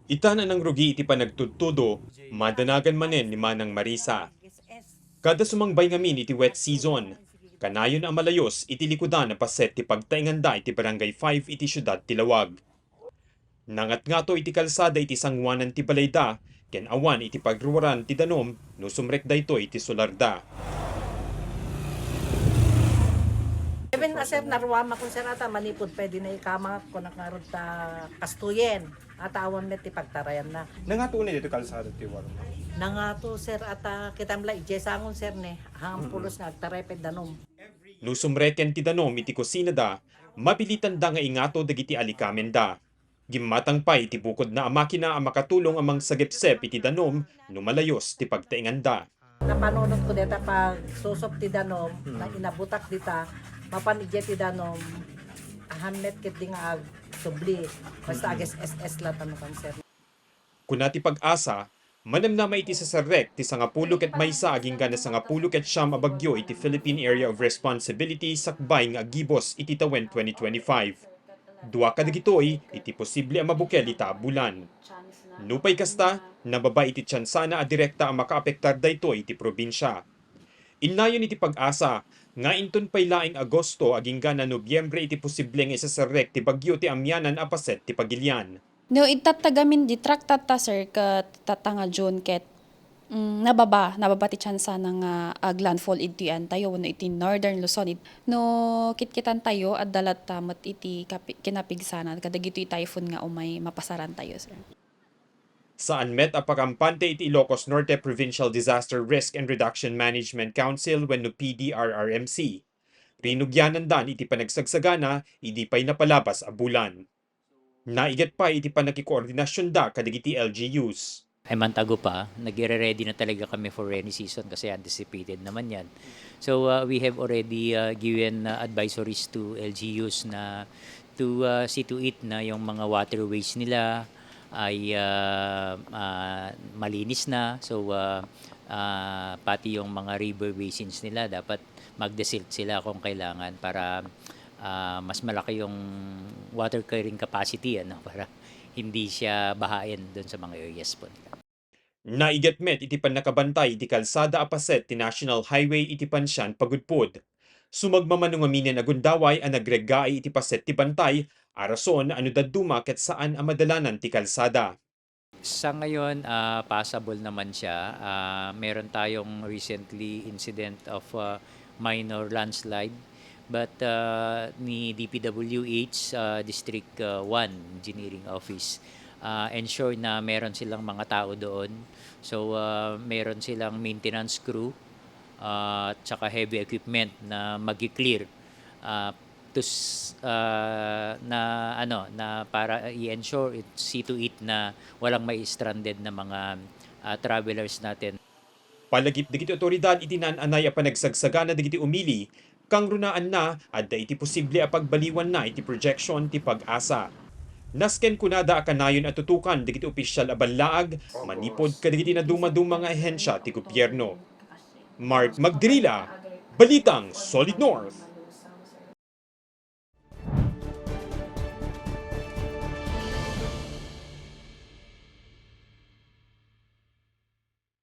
Itanan ng rugi iti panagtudtudo, madanagan manen ni Manang Marisa. Kada sumangbay ngamin iti wet season, kanayon ang malayos iti likudan na paset ti pagtainganda iti barangay 5 iti syudad Tilawag. Nangat nga to iti kalsada iti sangwanan ti balayda, ken awan iti pagruwaran ti danom no sumrek dayto iti solarda. Even na sir, naruwama kung sir ata manipod pwede na ikama ko nakarod ta kastuyen. At awan met ti pagtarayan na. Nangatunay dito kalsada ti Warma. Nangato sir ata kitamla ijesangon sir ne. Hang pulos nga agtareped danom. No sumreken ti danom iti kusina da, mabilitan da nga ingato dagiti alikamen da. Gimatang pa iti bukod na ang makina ang makatulong amang sagipsep iti danom no malayos ti pagtainganda. Napanunod ko deta pag susop ti danom, na inabutak dita, mapanigya ti danom, ahamet kit di nga ag subli. Basta ages SS la tanong kan sir. Kunati pag-asa, manamnama iti sa sarek ti sangapulok at maysa aging gana sangapulok at siyam abagyo iti Philippine Area of Responsibility sakbay nga agibos iti tawen 2025. Dua kadagitoy iti posible ang mabukel ita bulan. Nupay kasta, nababa iti tsansana a direkta ang makaapektar dayto iti probinsya. Inlayon iti pag-asa, nga inton pay laing Agosto aging gana Nobyembre iti posible nga isasarek ti bagyo ti amyanan a paset ti Pagilian. No, itatagamin di traktat ta sir kat tatanga June ket nababa ti tsansa na nga landfall iti tayo no iti Northern Luzon. No kitkitan tayo at dalat tamat iti kinapigsanan kadagito iti typhoon nga umay mapasaran tayo sir. Saan met apakampante iti Ilocos Norte Provincial Disaster Risk and Reduction Management Council wenno PDRRMC. Rinugyanan dan iti panagsagsagana, idi pay napalabas a bulan. Naiget pa iti panakikoordinasyon da kadagiti LGUs. Ay mantago pa, nagre-ready na talaga kami for rainy season kasi anticipated naman yan. So we have already given advisories to LGUs na to see to it na yung mga waterways nila ay malinis na. So pati yung mga river basins nila dapat mag-desilt sila kung kailangan para mas malaki yung water carrying capacity para hindi siya bahain doon sa mga areas po nila. Naiget met iti panakabantay iti kalsada apaset ti National Highway iti Pansyan Pagudpud. Sumagmamanong aminen agundaway ang nagregay iti paset ti bantay, arason ano daduma ket saan ang madalanan ti kalsada. Sa ngayon, passable naman siya. Meron tayong recently incident of minor landslide. But ni DPWH District 1 Engineering Office ensure na meron silang mga tao doon. So meron silang maintenance crew at saka heavy equipment na magi-clear na para i-ensure see to it na walang may stranded na mga travelers natin. Palagip digiti otoridad iti nananay a panagsagsagana digiti umili, kang runaan na adda iti posible a pagbaliwan na iti projection ti pag-asa. Nasken kunada a kanayon at tutukan digiti opisyal a banlaag, manipod kadigiti na dumaduma nga ahensya ti gobyerno. Mark Magdirila, Balitang Solid North.